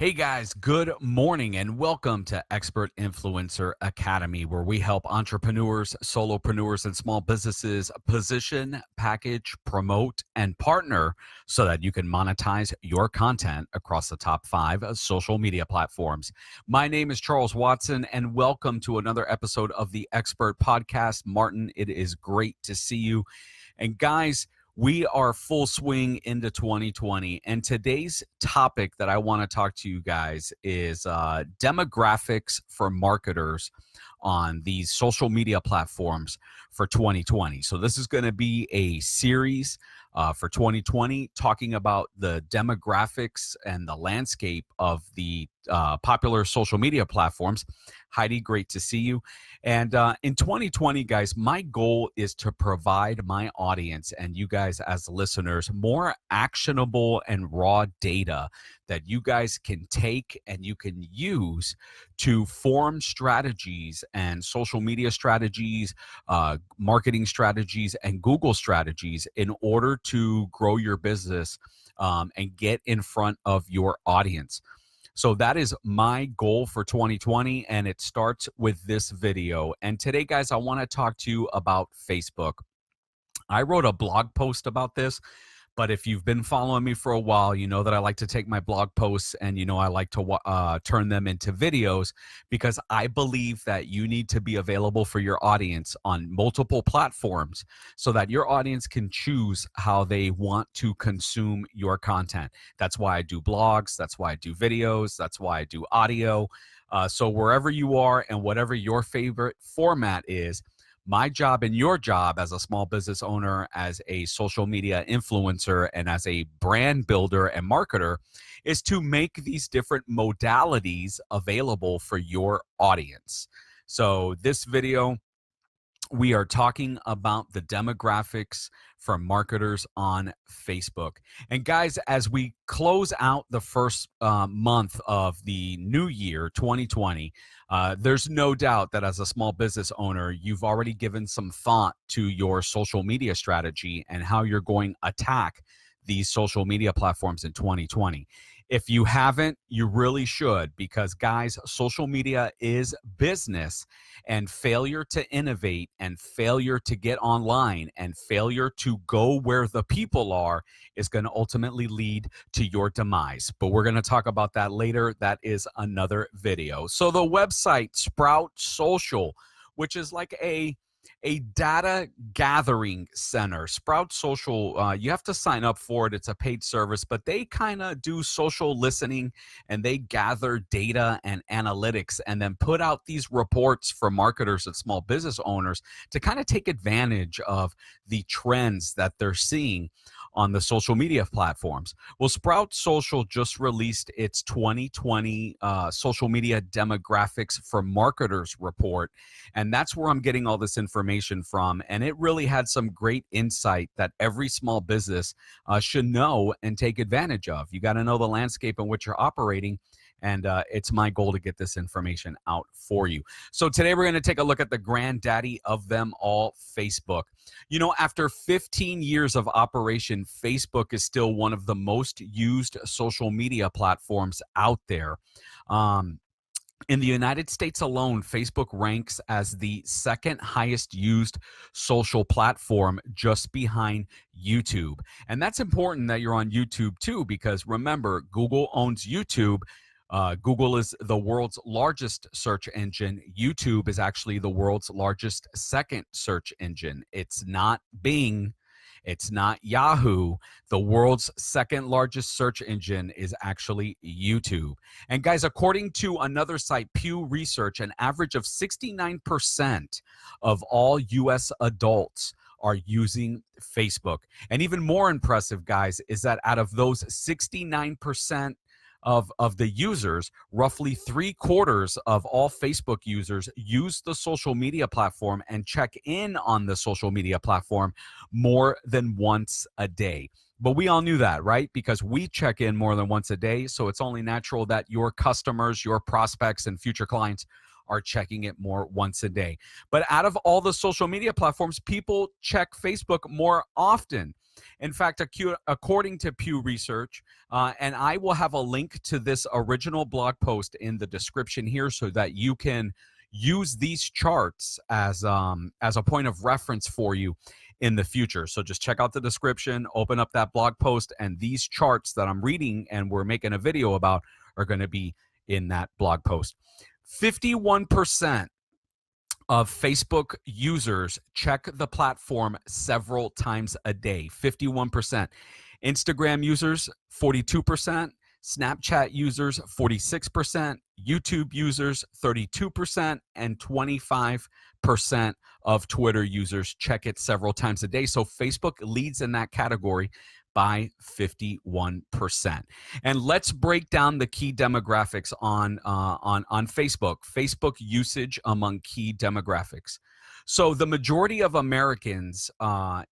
Hey guys, good morning and welcome to Expert Influencer Academy, where we help entrepreneurs, solopreneurs, and small businesses position, package, promote, and partner so that you can monetize your content across the top 5 social media platforms. My name is Charles Watson, and welcome to another episode of the Expert Podcast. Martin, it is great to see you. And guys, we are full swing into 2020, and today's topic that I want to talk to you guys is demographics for marketers on these social media platforms for 2020. So this is going to be a series for 2020 talking about the demographics and the landscape of the popular social media platforms. Heidi, great to see you. And in 2020, guys, my goal is to provide my audience and you guys as listeners more actionable and raw data that you guys can take and you can use to form strategies and social media strategies, marketing strategies, and Google strategies in order to grow your business and get in front of your audience. So that is my goal for 2020, and it starts with this video. And today, guys, I want to talk to you about Facebook. I wrote a blog post about this, but if you've been following me for a while, you know that I like to take my blog posts and, I like to turn them into videos because I believe that you need to be available for your audience on multiple platforms so that your audience can choose how they want to consume your content. That's why I do blogs. That's why I do videos. That's why I do audio. So wherever you are and whatever your favorite format is, my job and your job as a small business owner, as a social media influencer, and as a brand builder and marketer is to make these different modalities available for your audience. So this video, we are talking about the demographics for marketers on Facebook. And guys, as we close out the first month of the new year, 2020, there's no doubt that as a small business owner, you've already given some thought to your social media strategy and how you're going to attack these social media platforms in 2020. If you haven't, you really should, because guys, social media is business, and failure to innovate and failure to get online and failure to go where the people are is going to ultimately lead to your demise. But we're going to talk about that later. That is another video. So the website Sprout Social, which is like a data gathering center. Sprout Social, you have to sign up for it. It's a paid service, but they kind of do social listening and they gather data and analytics and then put out these reports for marketers and small business owners to kind of take advantage of the trends that they're seeing on the social media platforms. Well, Sprout Social just released its 2020 social media demographics for marketers report, and that's where I'm getting all this information from. And it really had some great insight that every small business should know and take advantage of. You got to know the landscape in which you're operating. And it's my goal to get this information out for you. So today we're going to take a look at the granddaddy of them all, Facebook. After 15 years of operation, Facebook is still one of the most used social media platforms out there. In the United States alone, Facebook ranks as the second highest used social platform, just behind YouTube. And that's important that you're on YouTube too, because remember, Google owns YouTube. Google is the world's largest search engine. YouTube is actually the world's largest second search engine. It's not Bing. It's not Yahoo. The world's second largest search engine is actually YouTube. And guys, according to another site, Pew Research, an average of 69% of all U.S. adults are using Facebook. And even more impressive, guys, is that out of those 69% of the users, roughly 3/4 of all Facebook users use the social media platform and check in on the social media platform more than once a day. But we all knew that, right? Because we check in more than once a day. So it's only natural that your customers, your prospects, and future clients are checking it more once a day. But out of all the social media platforms, people check Facebook more often. In fact, according to Pew Research, and I will have a link to this original blog post in the description here so that you can use these charts as a point of reference for you in the future. So just check out the description, open up that blog post, and these charts that I'm reading and we're making a video about are going to be in that blog post. 51% of Facebook users check the platform several times a day. 51%. Instagram users, 42%. Snapchat users, 46%. YouTube users, 32%. And 25% of Twitter users check it several times a day. So Facebook leads in that category by 51%. And let's break down the key demographics on Facebook. Facebook usage among key demographics. So the majority of Americans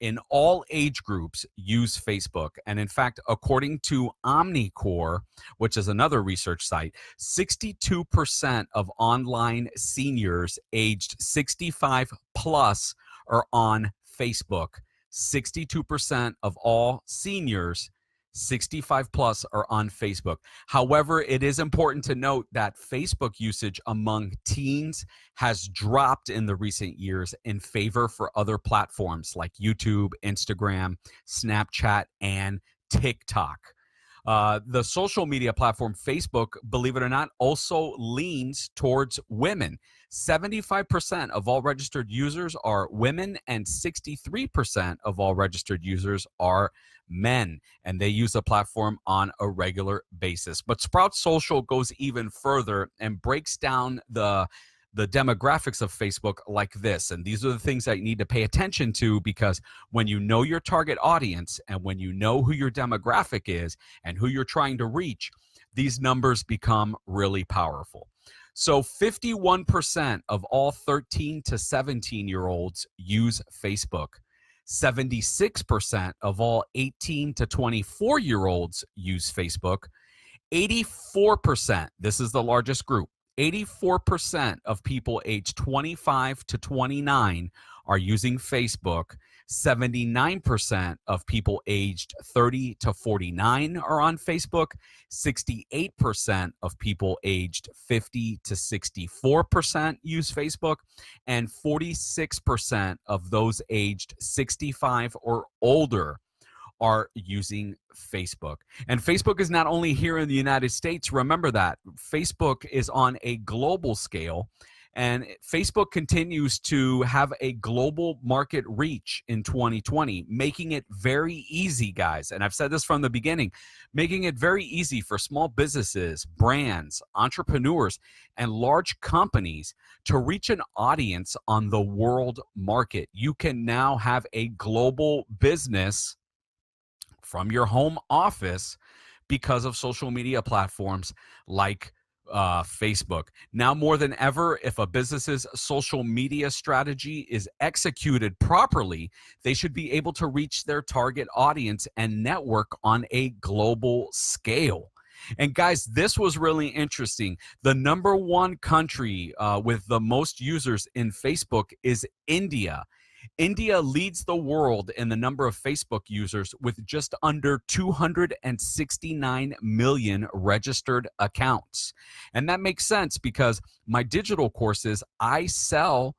in all age groups use Facebook. And in fact, according to Omnicore, which is another research site, 62% of online seniors aged 65 plus are on Facebook. 62% of all seniors 65 plus are on Facebook. However, it is important to note that Facebook usage among teens has dropped in the recent years in favor for other platforms like YouTube, Instagram, Snapchat, and TikTok. The social media platform Facebook, believe it or not, also leans towards women. 75% of all registered users are women and 63% of all registered users are men, and they use the platform on a regular basis. But Sprout Social goes even further and breaks down the demographics of Facebook like this. And these are the things that you need to pay attention to, because when you know your target audience and when you know who your demographic is and who you're trying to reach, these numbers become really powerful. So 51% of all 13 to 17-year-olds use Facebook. 76% of all 18 to 24-year-olds use Facebook. 84%, this is the largest group, 84% of people aged 25 to 29 are using Facebook. 79% of people aged 30 to 49 are on Facebook. 68% of people aged 50 to 64% use Facebook. And 46% of those aged 65 or older are using Facebook. And Facebook is not only here in the United States. Remember that. Facebook is on a global scale, and Facebook continues to have a global market reach in 2020, making it very easy, guys. And I've said this from the beginning, making it very easy for small businesses, brands, entrepreneurs, and large companies to reach an audience on the world market. You can now have a global business from your home office because of social media platforms like Facebook. Now more than ever, if a business's social media strategy is executed properly, they should be able to reach their target audience and network on a global scale. And guys, this was really interesting. The number one country with the most users in Facebook is India. India leads the world in the number of Facebook users with just under 269 million registered accounts. And that makes sense because my digital courses, I sell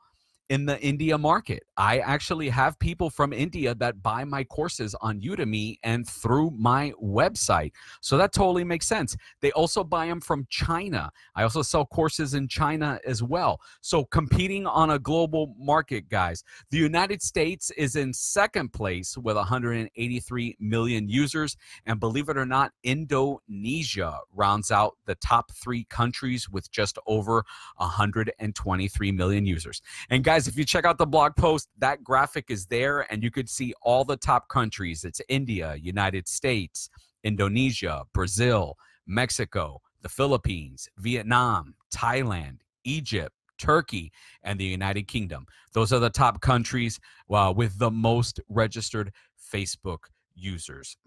in the India market. I actually have people from India that buy my courses on Udemy and through my website. So that totally makes sense. They also buy them from China. I also sell courses in China as well. So competing on a global market, guys. The United States is in second place with 183 million users. And believe it or not, Indonesia rounds out the top 3 countries with just over 123 million users. And guys, if you check out the blog post, that graphic is there and you could see all the top countries. It's India, United States, Indonesia, Brazil, Mexico, the Philippines, Vietnam, Thailand, Egypt, Turkey, and the United Kingdom. Those are the top countries with the most registered Facebook users.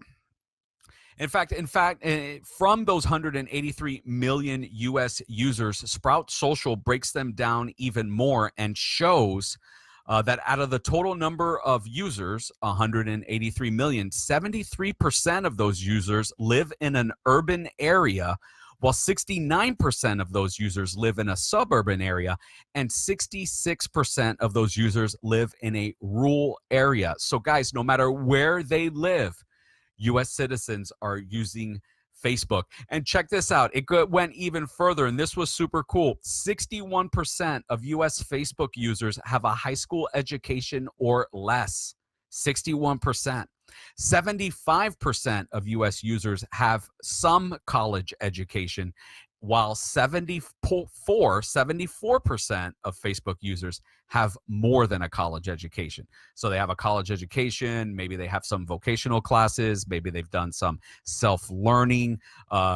From those 183 million US users, Sprout Social breaks them down even more and shows that out of the total number of users, 183 million, 73% of those users live in an urban area, while 69% of those users live in a suburban area, and 66% of those users live in a rural area. So guys, no matter where they live, U.S. citizens are using Facebook. And check this out. It went even further, and this was super cool. 61% of U.S. Facebook users have a high school education or less. 61%. 75% of U.S. users have some college education, while 74% of Facebook users have more than a college education. So they have a college education, maybe they have some vocational classes, maybe they've done some self-learning,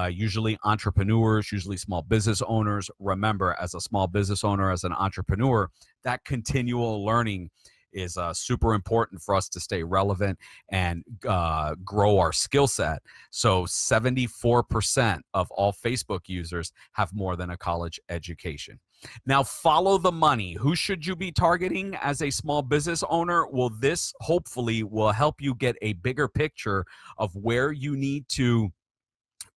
usually entrepreneurs, usually small business owners. Remember, as a small business owner, as an entrepreneur, that continual learning is super important for us to stay relevant and grow our skill set. So 74% of all Facebook users have more than a college education. Now, follow the money. Who should you be targeting as a small business owner? Well, this hopefully will help you get a bigger picture of where you need to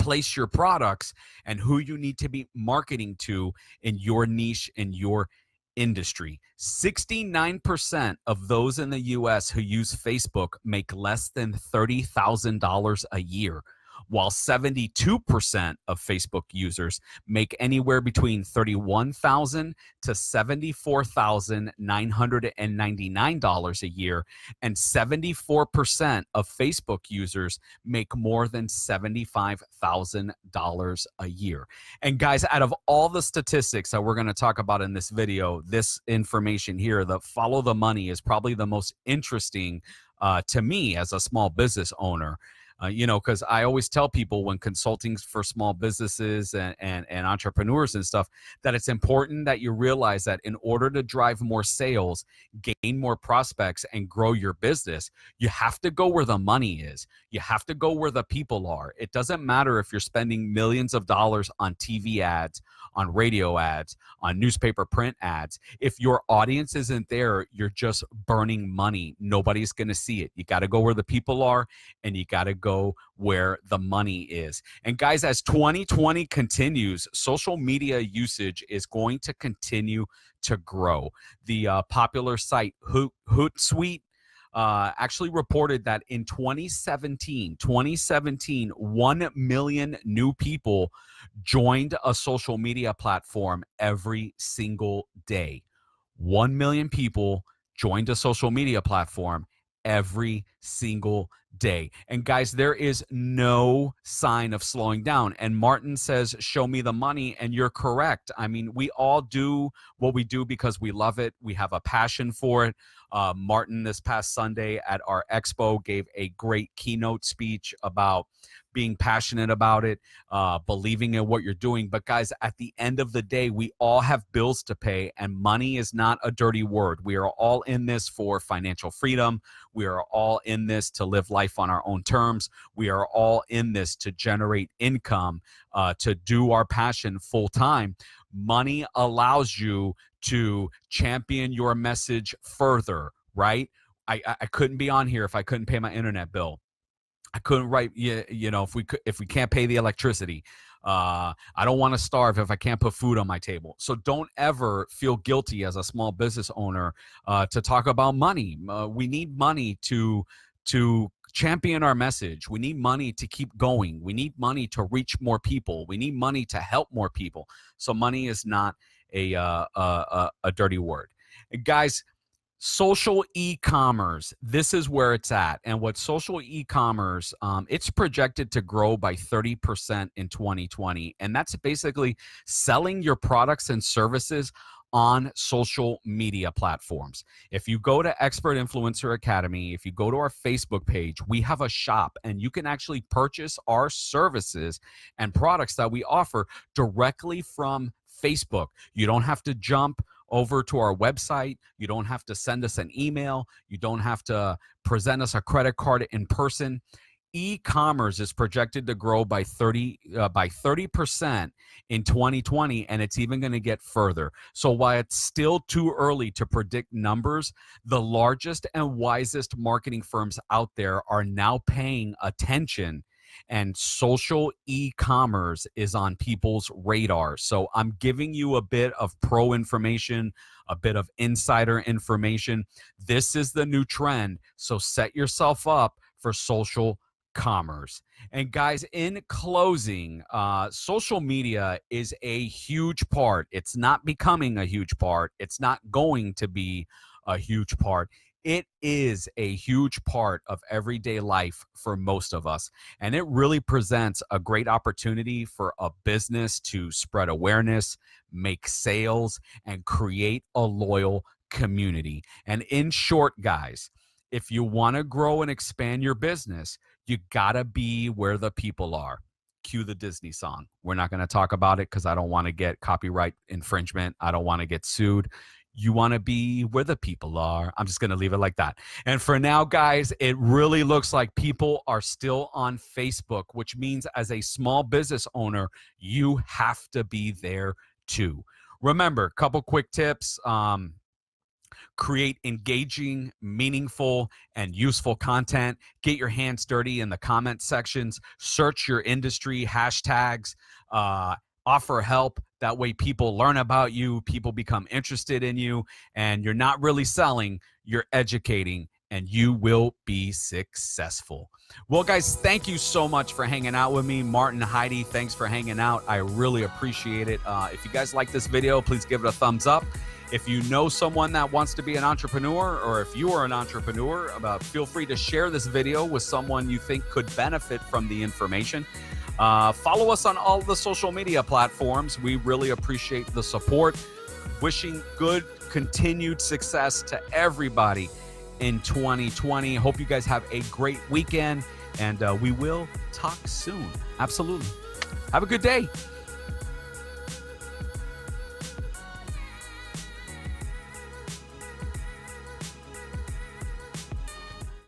place your products and who you need to be marketing to in your niche, in your industry. 69% of those in the US who use Facebook make less than $30,000 a year, while 72% of Facebook users make anywhere between $31,000 to $74,999 a year, and 74% of Facebook users make more than $75,000 a year. And guys, out of all the statistics that we're going to talk about in this video, this information here, the follow the money, is probably the most interesting to me as a small business owner. Because I always tell people when consulting for small businesses and entrepreneurs and stuff, that it's important that you realize that in order to drive more sales, gain more prospects, and grow your business, you have to go where the money is. You have to go where the people are. It doesn't matter if you're spending millions of dollars on TV ads, on radio ads, on newspaper print ads. If your audience isn't there, you're just burning money. Nobody's going to see it. You got to go where the people are, and you got to go where the money is. And guys, as 2020 continues, social media usage is going to continue to grow. The popular site Hootsuite actually reported that in 2017, 1 million new people joined a social media platform every single day. 1 million people joined a social media platform every single day. And guys, there is no sign of slowing down. And Martin says, show me the money. And you're correct. I mean, we all do what we do because we love it. We have a passion for it. Martin, this past Sunday at our expo, gave a great keynote speech about being passionate about it, believing in what you're doing. But guys, at the end of the day, we all have bills to pay, and money is not a dirty word. We are all in this for financial freedom. We are all in this to live life on our own terms. We are all in this to generate income, to do our passion full time. Money allows you to champion your message further, right? I couldn't be on here if I couldn't pay my internet bill. I couldn't write, if we can't pay the electricity. I don't want to starve if I can't put food on my table. So don't ever feel guilty as a small business owner to talk about money. We need money to champion our message. We need money to keep going. We need money to reach more people. We need money to help more people. So money is not a dirty word. Guys, social e-commerce, this is where it's at. And what social e-commerce, it's projected to grow by 30% in 2020. And that's basically selling your products and services on social media platforms. If you go to Expert Influencer Academy, if you go to our Facebook page, we have a shop, and you can actually purchase our services and products that we offer directly from Facebook. You don't have to jump over to our website. You don't have to send us an email. You don't have to present us a credit card in person. E-commerce is projected to grow by 30% in 2020, and it's even going to get further. So while it's still too early to predict numbers, the largest and wisest marketing firms out there are now paying attention, and social e-commerce is on people's radar. So I'm giving you a bit of pro information, a bit of insider information. This is the new trend, so set yourself up for social commerce. And guys, in closing, social media is a huge part. It's not becoming a huge part. It's not going to be a huge part. It is a huge part of everyday life for most of us. And it really presents a great opportunity for a business to spread awareness, make sales, and create a loyal community. And in short, guys, if you want to grow and expand your business, you gotta be where the people are. Cue the Disney song. We're not going to talk about it because I don't want to get copyright infringement. I don't want to get sued. You want to be where the people are. I'm just going to leave it like that. And for now, guys, it really looks like people are still on Facebook, which means as a small business owner, you have to be there too. Remember, a couple quick tips. Create engaging, meaningful, and useful content. Get your hands dirty in the comment sections. Search your industry hashtags. Offer help. That way people learn about you, people become interested in you, and you're not really selling, you're educating, and you will be successful. Well, guys, thank you so much for hanging out with me. Martin, Heidi, thanks for hanging out. I really appreciate it. If you guys like this video, please give it a thumbs up. If you know someone that wants to be an entrepreneur, or if you are an entrepreneur, feel free to share this video with someone you think could benefit from the information. Follow us on all the social media platforms. We really appreciate the support. Wishing good continued success to everybody in 2020. Hope you guys have a great weekend, and we will talk soon. Absolutely. Have a good day.